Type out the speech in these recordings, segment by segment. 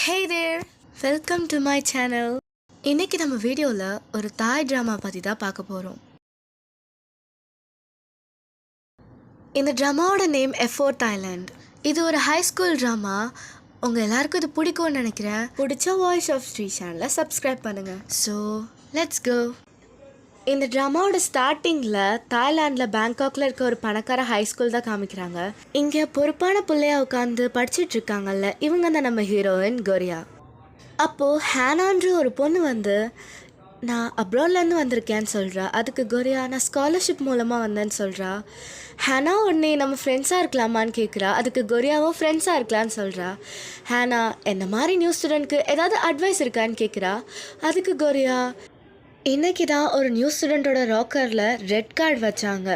Hey there! Welcome to my channel. இன்னைக்கு நம்ம வீடியோவில் ஒரு தாய் ட்ராமா பற்றி தான் பார்க்க போகிறோம். இந்த ட்ராமாவோட நேம் F4 Thailand. இது ஒரு ஹை ஸ்கூல் ட்ராமா. உங்கள் எல்லாருக்கும் இது பிடிக்கும்னு நினைக்கிறேன். பிடிச்ச வாய்ஸ் ஆஃப் ஸ்ரீ சேனலை சப்ஸ்கிரைப் பண்ணுங்கள். So let's go. இந்த ட்ராமாவோட ஸ்டார்டிங்கில் தாய்லாண்டில் பேங்காக்ல இருக்க ஒரு பணக்கார ஹை ஸ்கூல் தான் காமிக்கிறாங்க. இங்கே பொறுப்பான பிள்ளையா உட்காந்து படிச்சுட்டு இருக்காங்கல்ல, இவங்க தான் நம்ம ஹீரோயின் கோரியா. அப்போது ஹேனான்ற ஒரு பொண்ணு வந்து நான் அப்ராட்லேருந்து வந்திருக்கேன்னு சொல்கிறா. அதுக்கு கோரியா நான் ஸ்காலர்ஷிப் மூலமாக வந்தேன்னு சொல்கிறா. ஹேனா உடனே நம்ம ஃப்ரெண்ட்ஸாக இருக்கலாமான்னு கேட்குறா. அதுக்கு கோரியாவும் ஃப்ரெண்ட்ஸாக இருக்கலான்னு சொல்கிறா. ஹேனா என்ன மாதிரி நியூ ஸ்டூடெண்ட்க்கு ஏதாவது அட்வைஸ் இருக்கான்னு கேட்குறா. அதுக்கு கோரியா இன்றைக்கி தான் ஒரு நியூ ஸ்டூடெண்ட்டோட ராக்கரில் ரெட் கார்டு வச்சாங்க.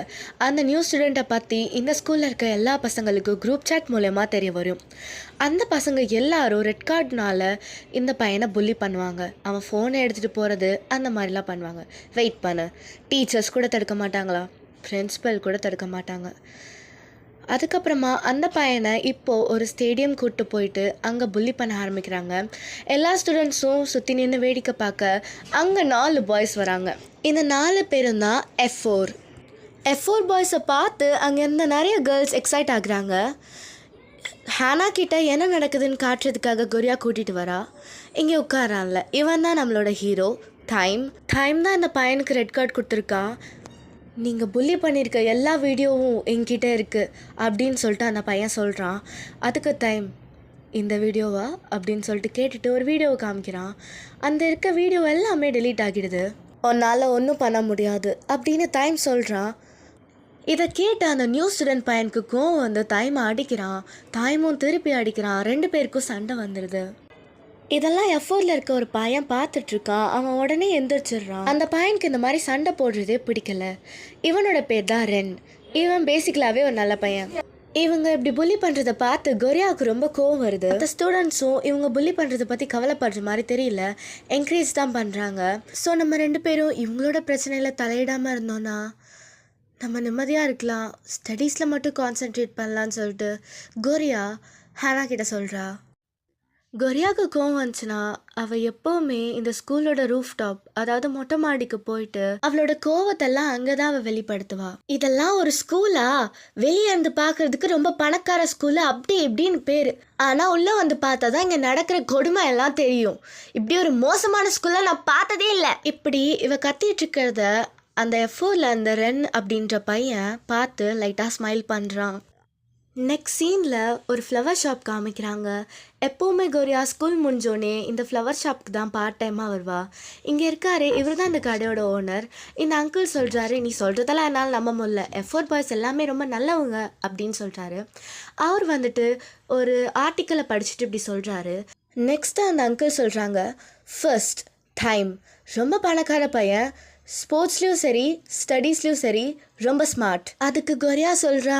அந்த நியூ ஸ்டூடெண்ட்டை பற்றி இந்த ஸ்கூலில் இருக்க எல்லா பசங்களுக்கும் குரூப் சாட் மூலயமா தெரிய வரும். அந்த பசங்க எல்லாரும் ரெட் கார்டுனால இந்த பையனை புல்லி பண்ணுவாங்க. அவன் ஃபோனை எடுத்துகிட்டு போகிறது அந்த மாதிரிலாம் பண்ணுவாங்க. வெயிட் பண்ணு, டீச்சர்ஸ் கூட தடுக்க மாட்டாங்களா? பிரின்ஸிபல் கூட தடுக்க மாட்டாங்க. அதுக்கப்புறமா அந்த பையனை இப்போது ஒரு ஸ்டேடியம் கூப்பிட்டு போயிட்டு அங்கே புல்லி பண்ண ஆரம்பிக்கிறாங்க. எல்லா ஸ்டூடெண்ட்ஸும் சுற்றி நின்று வேடிக்கை பார்க்க அங்கே 4 பாய்ஸ் வராங்க. இந்த 4 பேரும் தான் F4 பாய்ஸை பார்த்து அங்கே இருந்த நிறைய கேர்ள்ஸ் எக்ஸைட் ஆகுறாங்க. ஹேனா கிட்ட என்ன நடக்குதுன்னு காட்டுறதுக்காக கோரியா கூட்டிகிட்டு வரா. இங்கே உட்காரான்ல, இவன் தான் நம்மளோட ஹீரோ டைம் தான் இந்த பையனுக்கு ரெட் கார்டு கொடுத்துருக்கா. நீங்கள் புல்லி பண்ணியிருக்க எல்லா வீடியோவும் என்கிட்ட இருக்குது அப்படின்னு சொல்லிட்டு அந்த பையன் சொல்கிறான். அதுக்கு டைம் இந்த வீடியோவா அப்படின்னு சொல்லிட்டு கேட்டுட்டு ஒரு வீடியோவை காமிக்கிறான். அந்த இருக்க வீடியோ எல்லாமே டெலீட் ஆகிடுது. உன்னால் ஒன்றும் பண்ண முடியாது அப்படின்னு டைம் சொல்கிறான். இதை கேட்ட அந்த நியூ ஸ்டூடெண்ட் பையனுக்கு கோவம் வந்து டைமை அடிக்கிறான். டைமும் திருப்பி அடிக்கிறான். 2 பேருக்கும் சண்டை வந்துடுது. இதெல்லாம் F4ல இருக்க ஒரு பையன் பார்த்துட்ருக்கான். அவன் உடனே எந்திரிச்சிடுறான். அந்த பையனுக்கு இந்த மாதிரி சண்டை போடுறதே பிடிக்கல. இவனோட பேர் தான் ரென். இவன் பேசிக்கலாகவே ஒரு நல்ல பையன். இவங்க இப்படி புல்லி பண்ணுறதை பார்த்து கோரியாவுக்கு ரொம்ப கோவம் வருது. அந்த ஸ்டூடெண்ட்ஸும் இவங்க புல்லி பண்ணுறதை பற்றி கவலைப்படுற மாதிரி தெரியல, என்கரேஜ் தான் பண்ணுறாங்க. ஸோ நம்ம 2 பேரும் இவங்களோட பிரச்சனையில் தலையிடாமல் இருந்தோன்னா நம்ம நிம்மதியாக இருக்கலாம், ஸ்டடீஸில் மட்டும் கான்சென்ட்ரேட் பண்ணலான்னு சொல்லிட்டு கோரியா ஹேனா கிட்ட சொல்கிறா. கோரியாவுக்கு கோவம் வந்துச்சுன்னா அவள் எப்போவுமே இந்த ஸ்கூலோட ரூஃப் டாப், அதாவது மொட்டை மாடிக்கு போயிட்டு அவளோட கோவத்தெல்லாம் அங்கே தான் அவள் வெளிப்படுத்துவா. இதெல்லாம் ஒரு ஸ்கூலா? வெளியே இருந்து பார்க்கறதுக்கு ரொம்ப பணக்கார ஸ்கூலு அப்படி இப்படின்னு பேர். ஆனால் உள்ளே வந்து பார்த்தா தான் இங்கே நடக்கிற கொடுமை எல்லாம் தெரியும். இப்படி ஒரு மோசமான ஸ்கூலை நான் பார்த்ததே இல்லை. இப்படி இவ கத்திட்டு இருக்கிறத அந்த F4ல அந்த ரென் அப்படின்ற பையன் பார்த்து லைட்டாக ஸ்மைல் பண்ணுறான். நெக்ஸ்ட் சீனில் ஒரு ஃப்ளவர் ஷாப் காமிக்கிறாங்க. எப்போவுமே கோரியா ஸ்கூல் முடிஞ்சோடனே இந்த ஃப்ளவர் ஷாப்புக்கு தான் பார்ட் டைமாக வருவா. இங்கே இருக்காரு, இவர் தான் இந்த கடையோட ஓனர். இந்த அங்கிள் சொல்கிறாரு, நீ சொல்கிறதெல்லாம் என்னால் நம்ப முடியல, F4 பாய்ஸ் எல்லாமே ரொம்ப நல்லவங்க அப்படின்னு சொல்கிறாரு. அவர் வந்துட்டு ஒரு ஆர்டிக்கலை படிச்சுட்டு இப்படி சொல்கிறாரு. நெக்ஸ்ட்டு அந்த அங்கிள் சொல்கிறாங்க, ஃபர்ஸ்ட் டைம் ரொம்ப பணக்கார பையன், ஸ்போர்ட்ஸ்லேயும் சரி ஸ்டடீஸ்லேயும் சரி ரொம்ப ஸ்மார்ட். அதுக்கு கோரியா சொல்கிறா,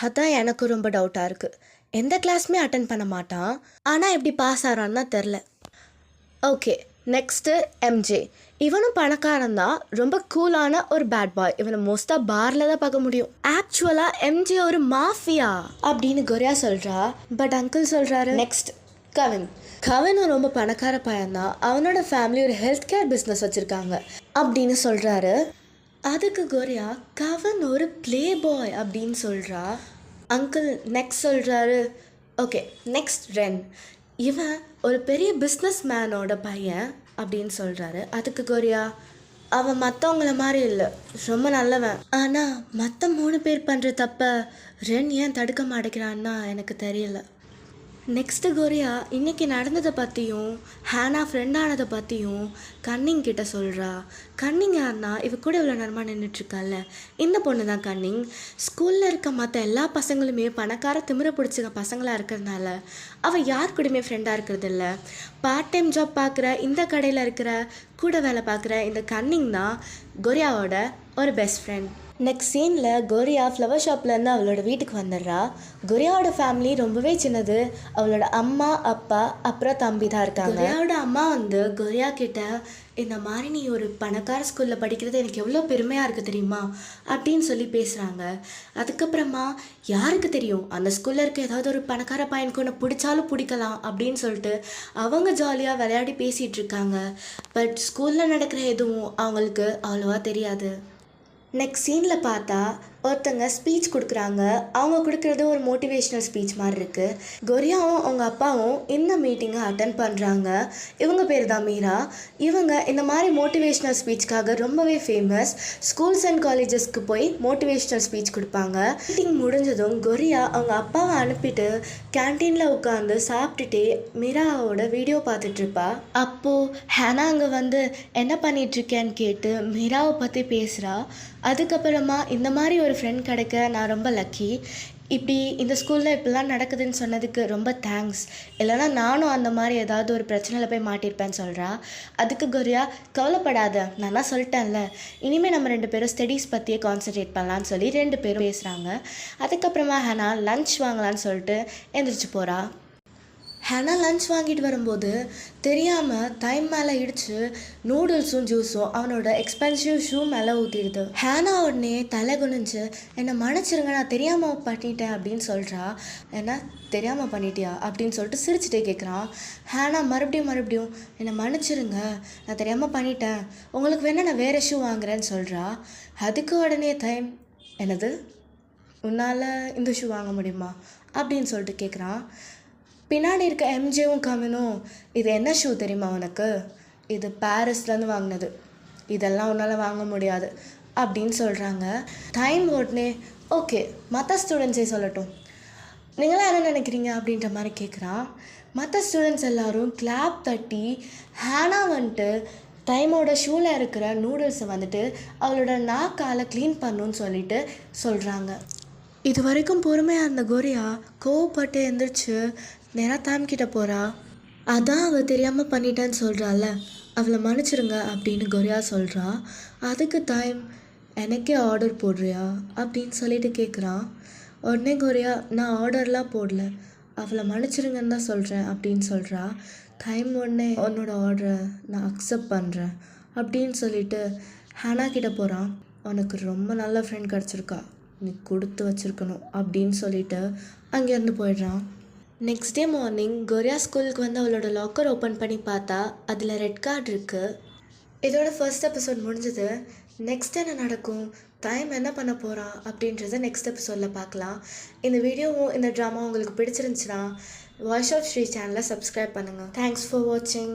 அதான் எனக்கு ரொம்ப டவுட்டாக இருக்குது. எந்த கிளாஸுமே அட்டன் பண்ண மாட்டான், ஆனால் எப்படி பாஸ் ஆகிறான்னு தான் தெரில. Okay, next MJ. இவனும் பணக்காரன் தான், ரொம்ப கூலான ஒரு பேட் பாய். இவனை மோஸ்ட்டாக பாரில் தான் பார்க்க முடியும். ஆக்சுவலாக MJ ஒரு மாஃபியா அப்படின்னு கோரியா சொல்கிறா. பட் அங்கிள் சொல்கிறாரு, நெக்ஸ்ட் கவினும் ரொம்ப பணக்கார பையன்தான். அவனோட ஃபேமிலி ஒரு ஹெல்த் கேர் பிஸ்னஸ் வச்சுருக்காங்க அப்படின்னு சொல்கிறாரு. அதுக்கு கோரியா கவின் ஒரு ப்ளே பாய் அப்படின்னு சொல்கிறா. அங்கிள் நெக்ஸ்ட் சொல்கிறாரு, ஓகே நெக்ஸ்ட் ரென். இவன் ஒரு பெரிய பிஸ்னஸ் மேனோட பையன் அப்படின்னு சொல்கிறாரு. அதுக்கு கோரியா, அவன் மற்றவங்கள மாதிரி இல்லை, ரொம்ப நல்லவன். ஆனால் மற்ற 3 பேர் பண்ணுற தப்ப ரென் ஏன் தடுக்க மாட்டேங்கிறான்னா எனக்கு தெரியல. நெக்ஸ்ட்டு கோரியா இன்றைக்கி நடந்ததை பற்றியும் ஹேனா ஃப்ரெண்டானதை பற்றியும் கன்னிங் கிட்ட சொல்கிறா. கன்னிங் யாருன்னா இவ கூட இவ்வளோ நேரமாக நின்றுட்டுருக்கால, இந்த பொண்ணு தான் கன்னிங். ஸ்கூலில் இருக்க மற்ற எல்லா பசங்களுமே பணக்கார திமிர பிடிச்ச பசங்களாக இருக்கிறதுனால அவள் யார் கூடயுமே ஃப்ரெண்டாக இருக்கிறது இல்லை. பார்ட் டைம் ஜாப் பார்க்குற, இந்த கடையில் இருக்கிற கூட வேலை பார்க்குற இந்த கன்னிங் தான் கோரியாவோட ஒரு பெஸ்ட் ஃப்ரெண்ட். நெக்ஸ்ட் சீனில் கொரியா ஃப்ளவர் ஷாப்லேருந்து அவளோட வீட்டுக்கு வந்துடுறா. கொரியாவோட ஃபேமிலி ரொம்பவே சின்னது. அவளோட அம்மா, அப்பா, அப்புறம் தம்பி தான் இருக்காங்க. கொரியாவோட அம்மா வந்து கொரியா கிட்ட, இந்த மாதிரி நீ ஒரு பணக்கார ஸ்கூலில் படிக்கிறது எனக்கு எவ்வளோ பெருமையாக இருக்குது தெரியுமா அப்படின்னு சொல்லி பேசுகிறாங்க. அதுக்கப்புறமா யாருக்கு தெரியும், அந்த ஸ்கூலில் இருக்க ஏதாவது ஒரு பணக்கார பையனுக்கு ஒன்று பிடிச்சாலும் பிடிக்கலாம் அப்படின்னு சொல்லிட்டு அவங்க ஜாலியாக விளையாடி பேசிகிட்டு இருக்காங்க. பட் ஸ்கூலில் நடக்கிற எதுவும் அவங்களுக்கு அவ்வளோவா தெரியாது. நெக்ஸ்ட் சீனில் பார்த்தா ஒருத்தங்க ஸ்பீச் கொடுக்குறாங்க. அவங்க கொடுக்குறது ஒரு மோட்டிவேஷ்னல் ஸ்பீச் மாதிரி இருக்குது. கொரியாவும் அவங்க அப்பாவும் இந்த மீட்டிங்கை அட்டன் பண்ணுறாங்க. இவங்க பேர் தான் மீரா. இவங்க இந்த மாதிரி மோட்டிவேஷ்னல் ஸ்பீச்சுக்காக ரொம்பவே ஃபேமஸ். ஸ்கூல்ஸ் அண்ட் காலேஜஸ்க்கு போய் மோட்டிவேஷ்னல் ஸ்பீச் கொடுப்பாங்க. மீட்டிங் முடிஞ்சதும் கொரியா அவங்க அப்பாவை அனுப்பிட்டு கேன்டீனில் உட்காந்து சாப்பிட்டுட்டே மீராவோட வீடியோ பார்த்துட்ருப்பா. அப்போது ஹேனா அங்கே வந்து என்ன பண்ணிகிட்ருக்கேன்னு கேட்டு மீராவை பற்றி பேசுகிறா. அதுக்கப்புறமா இந்த மாதிரி ஒரு ஃப்ரெண்ட் கிடைக்க நான் ரொம்ப லக்கி. இப்படி இந்த ஸ்கூலில் இப்படிலாம் நடக்குதுன்னு சொன்னதுக்கு ரொம்ப தேங்க்ஸ். இல்லைனா நானும் அந்த மாதிரி ஏதாவது ஒரு பிரச்சனையில் போய் மாட்டியிருப்பேன்னு சொல்கிறா. அதுக்கு கொரியா, கவலைப்படாத, நான் தான் சொல்லிட்டேன்ல, இனிமேல் நம்ம 2 பேரும் ஸ்டடீஸ் பற்றியே கான்சன்ட்ரேட் பண்ணலான்னு சொல்லி 2 பேரும் பேசுகிறாங்க. அதுக்கப்புறமா ஹேனா லன்ச் வாங்கலான்னு சொல்லிட்டு எந்திரிச்சு போகிறா. ஹேனா லன்ச் வாங்கிட்டு வரும்போது தெரியாமல் டைம் மேலே இடித்து நூடுல்ஸும் ஜூஸும் அவனோட எக்ஸ்பென்சிவ் ஷூ மேலே ஊற்றிடுது. ஹேனா உடனே தலை குனிஞ்சு, என்னை மன்னிச்சிருங்க, நான் தெரியாமல் பண்ணிட்டேன் அப்படின்னு சொல்கிறா. என்ன தெரியாமல் பண்ணிட்டியா அப்படின்னு சொல்லிட்டு சிரிச்சுட்டே கேட்குறான். ஹேனா மறுபடியும் என்னை மன்னிச்சிருங்க, நான் தெரியாமல் பண்ணிட்டேன், உங்களுக்கு வேணால் நான் வேறு ஷூ வாங்குறேன்னு சொல்கிறா. அதுக்கு உடனே டைம், என்னது உன்னால் இந்த ஷூ வாங்க முடியுமா அப்படின்னு சொல்லிட்டு கேட்குறான். பின்னாடி இருக்க எம்ஜேவும் கவினும், இது என்ன ஷூ தெரியுமா உனக்கு, இது பாரிஸ்லேருந்து வாங்கினது, இதெல்லாம் உன்னால் வாங்க முடியாது அப்படின்னு சொல்கிறாங்க. டைம் உடனே, ஓகே மற்ற ஸ்டூடெண்ட்ஸே சொல்லட்டும், நீங்களாம் என்ன நினைக்கிறீங்க அப்படின்ற மாதிரி கேட்குறான். மற்ற ஸ்டூடெண்ட்ஸ் எல்லோரும் கிளாப் தட்டி ஹேனா வந்துட்டு டைமோட ஷூவில் இருக்கிற நூடுல்ஸை வந்துட்டு அவளோட நாக்கால் க்ளீன் பண்ணுன்னு சொல்லிட்டு சொல்கிறாங்க. இது வரைக்கும் பொறுமையாக இருந்த கொரியா கோவப்பட்டு எந்திரிச்சு நேராக டைம் கிட்ட போகிறா. அதான் அவள் தெரியாமல் பண்ணிட்டேன்னு சொல்கிறாள், அவளை மன்னிச்சிருங்க அப்படின்னு கொரியா சொல்கிறா. அதுக்கு டைம், எனக்கே ஆர்டர் போடுறியா அப்படின்னு சொல்லிட்டு கேட்குறான். உடனே கொரியா, நான் ஆர்டர்லாம் போடல, அவளை மன்னிச்சிருங்கன்னு தான் சொல்கிறேன் அப்படின்னு சொல்கிறா. டைம் உடனே, உன்னோட ஆர்டரை நான் அக்செப்ட் பண்ணுறேன் அப்படின்னு சொல்லிட்டு ஹேனா கிட்ட போகிறான். உனக்கு ரொம்ப நல்ல ஃப்ரெண்ட் கிடச்சிருக்கா, நீ கொடுத்து வச்சுருக்கணும் அப்படின்னு சொல்லிட்டு அங்கேருந்து போயிடுறான். நெக்ஸ்ட் டே மார்னிங் கொரியா ஸ்கூலுக்கு வந்து அவளோட லாக்கர் ஓப்பன் பண்ணி பார்த்தா அதில் ரெட் கார்டு இருக்குது. இதோட ஃபர்ஸ்ட் எபிசோட் முடிஞ்சது. நெக்ஸ்ட் என்ன நடக்கும், டைம் என்ன பண்ண போகிறா அப்படின்றத நெக்ஸ்ட் எபிசோடில் பார்க்கலாம். இந்த வீடியோவும் இந்த ட்ராமா உங்களுக்கு பிடிச்சிருந்துச்சுன்னா வாய்ஸ் ஆஃப் ஸ்ரீ சேனலை சப்ஸ்கிரைப் பண்ணுங்கள். தேங்க்ஸ் ஃபார் வாட்சிங்.